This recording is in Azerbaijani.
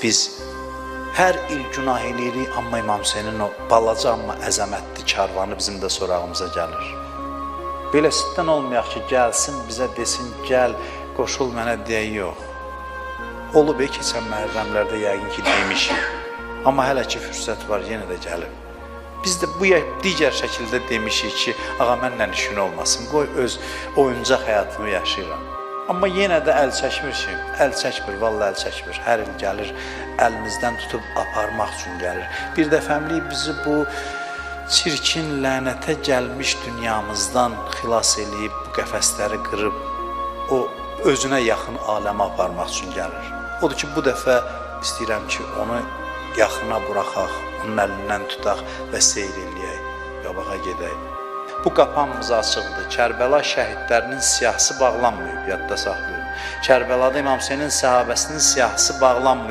Biz hər il günah eləyirik, amma İmam Hüseynin o balaca amma əzəmətli karvanı bizim də sorağımıza gəlir. Beləsindən olmayaq ki, gəlsin bizə desin, gəl, qoşul mənə deyə yox. Olub keçən məhərrəmlərdə yəqin ki, demişik. Amma hələ ki, fürsət var, yenə də gəlib. Biz də bu digər şəkildə demişik ki, ağa mənlə işin olmasın, qoy öz oyuncaq həyatımı yaşayıram. Amma yenə də əl çəkmir ki, əl çəkmir, vallahi əl çəkmir. Hər il gəlir, əlimizdən tutub aparmaq üçün gəlir. Bir dəfəmlik bizi bu çirkin, lənətə gəlmiş dünyamızdan xilas eləyib, bu qəfəsləri qırıb, o özünə yaxın aləmə aparmaq üçün gəlir. Odur ki, bu dəfə istəyirəm ki, onu yaxına buraxaq, onun əlindən tutaq və seyr eləyək, qabağa gedək. Bu qapanımız açıqdır. Kərbəla şəhidlərinin siyahısı bağlanmayıb, yadda saxlayın. Kərbəlada İmam Hüseynin səhabəsinin siyahısı bağlanmayıb.